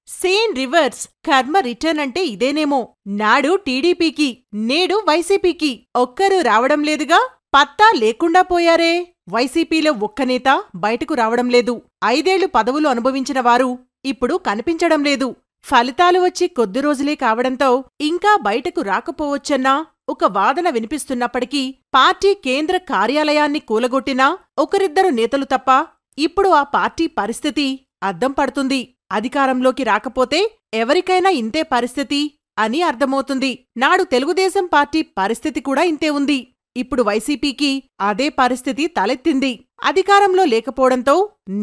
Same reverse కర్మ return అంటే ఇదేనేమో. నాడు టీడీపీకి, నేడు వైసీపీకి ఒక్కరూ రావడం లేదుగా. పత్తా లేకుండా పోయారే. వైసీపీలో ఒక్క నేత బయటకు రావడం లేదు. 5 ఏళ్లు పదవులు అనుభవించిన వారు ఇప్పుడు కనిపించడం లేదు. ఫలితాలు వచ్చి కొద్ది రోజులే కావడంతో ఇంకా బయటకు రాకపోవచ్చన్న ఒక వాదన వినిపిస్తున్నప్పటికీ పార్టీ కేంద్ర కార్యాలయాన్ని కూలగొట్టినా ఒకరిద్దరు నేతలు తప్ప ఇప్పుడు ఆ పార్టీ పరిస్థితి అద్దం పడుతుంది. అధికారంలోకి రాకపోతే ఎవరికైనా ఇంతే పరిస్థితి అని అర్థమవుతుంది. నాడు తెలుగుదేశం పార్టీ పరిస్థితి కూడా ఇంతే ఉంది. ఇప్పుడు వైసీపీకి అదే పరిస్థితి తలెత్తింది. అధికారంలో లేకపోవడంతో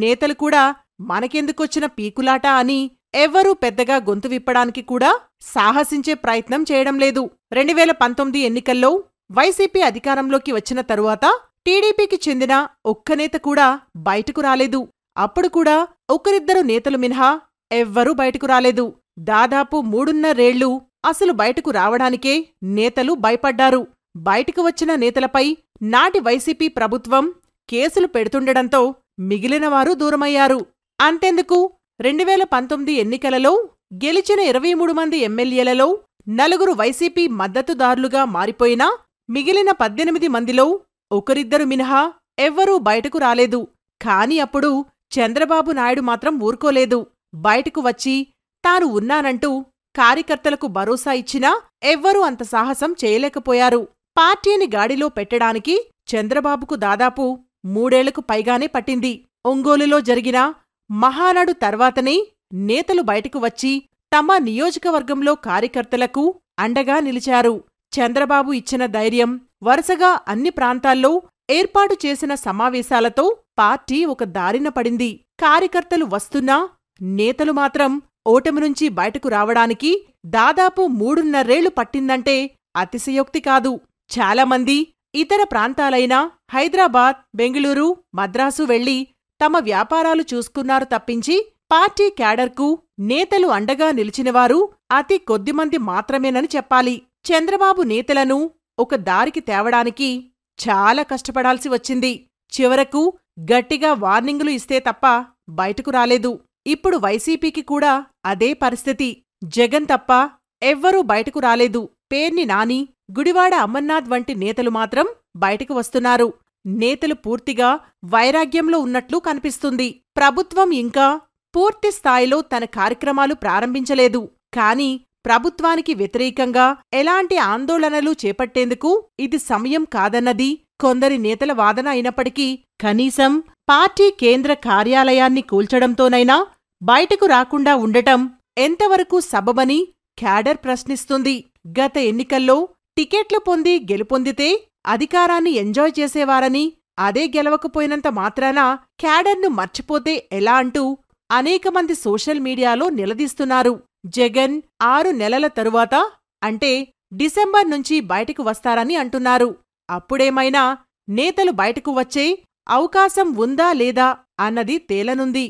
నేతలు కూడా మనకెందుకొచ్చిన పీకులాట అని ఎవ్వరూ పెద్దగా గొంతు విప్పడానికి కూడా సాహసించే ప్రయత్నం చేయడం లేదు. 2019 ఎన్నికల్లో వైసీపీ అధికారంలోకి వచ్చిన తరువాత టీడీపీకి చెందిన ఒక్క నేత కూడా బయటకు రాలేదు. అప్పుడు కూడా ఒకరిద్దరు నేతలు మినహా ఎవ్వరూ బయటకు రాలేదు. దాదాపు 3.5 ఏళ్లు అసలు బయటకు రావడానికే నేతలు భయపడ్డారు. బయటకు వచ్చిన నేతలపై నాటి వైసీపీ ప్రభుత్వం కేసులు పెడుతుండడంతో మిగిలినవారు దూరమయ్యారు. అంతెందుకు, 2019 ఎన్నికలలో గెలిచిన 23 మంది ఎమ్మెల్యేలలో 4 వైసీపీ మద్దతుదారులుగా మారిపోయినా మిగిలిన 18 మందిలో ఒకరిద్దరు మినహా ఎవ్వరూ బయటకు రాలేదు. కాని అప్పుడు చంద్రబాబు నాయుడు మాత్రం ఊరుకోలేదు. బయటకు వచ్చి తాను ఉన్నానంటూ కార్యకర్తలకు భరోసా ఇచ్చినా ఎవ్వరూ అంత సాహసం చేయలేకపోయారు. పార్టీని గాడిలో పెట్టడానికి చంద్రబాబుకు దాదాపు 3 ఏళ్లకు పైగానే పట్టింది. ఒంగోలులో జరిగిన మహానాడు తర్వాతనే నేతలు బయటకు వచ్చి తమ నియోజకవర్గంలో కార్యకర్తలకు అండగా నిలిచారు. చంద్రబాబు ఇచ్చిన ధైర్యం, వరుసగా అన్ని ప్రాంతాల్లో ఏర్పాటు చేసిన సమావేశాలతో పార్టీ ఒక దారిన పడింది. కార్యకర్తలు వస్తున్నా నేతలు మాత్రం ఓటమి నుంచి బయటకు రావడానికి దాదాపు 3.5 ఏళ్లు పట్టిందంటే అతిశయోక్తి కాదు. చాలామంది ఇతర ప్రాంతాలైన హైదరాబాద్, బెంగుళూరు, మద్రాసు వెళ్లి తమ వ్యాపారాలు చూసుకున్నారు తప్పించి పార్టీ క్యాడర్కు నేతలు అండగా నిలిచినవారు అతి కొద్దిమంది మాత్రమేనని చెప్పాలి. చంద్రబాబు నేతలను ఒక దారికి తేవడానికి చాలా కష్టపడాల్సి వచ్చింది. చివరకు గట్టిగా వార్నింగులు ఇస్తే తప్ప బయటకు రాలేదు. ఇప్పుడు వైసీపీకి కూడా అదే పరిస్థితి. జగన్ తప్ప ఎవ్వరూ బయటకు రాలేదు. పేర్ని నాని, గుడివాడ అమర్నాథ్ వంటి నేతలు మాత్రం బయటకు వస్తున్నారు. నేతలు పూర్తిగా వైరాగ్యంలో ఉన్నట్లు కనిపిస్తుంది. ప్రభుత్వం ఇంకా పూర్తి స్థాయిలో తన కార్యక్రమాలు ప్రారంభించలేదు. కాని ప్రభుత్వానికి వ్యతిరేకంగా ఎలాంటి ఆందోళనలు చేపట్టేందుకు ఇది సమయం కాదన్నది కొందరి నేతల వాదన అయినప్పటికీ కనీసం పార్టీ కేంద్ర కార్యాలయాన్ని కూల్చడంతోనైనా బయటకు రాకుండా ఉండటం ఎంతవరకు సబబని క్యాడర్ ప్రశ్నిస్తుంది. గత ఎన్నికల్లో టికెట్లు పొంది గెలుపొందితే అధికారాన్ని ఎంజాయ్ చేసేవారని, అదే గెలవకపోయినంత మాత్రాన క్యాడర్ను మర్చిపోతే ఎలా అంటూ అనేకమంది సోషల్ మీడియాలో నిలదీస్తున్నారు. జగన్ 6 నెలల తరువాత అంటే డిసెంబర్ నుంచి బయటకు వస్తారని అంటున్నారు. అప్పుడేమైనా నేతలు బయటకు వచ్చే అవకాశం ఉందా లేదా అన్నది తేలనుంది.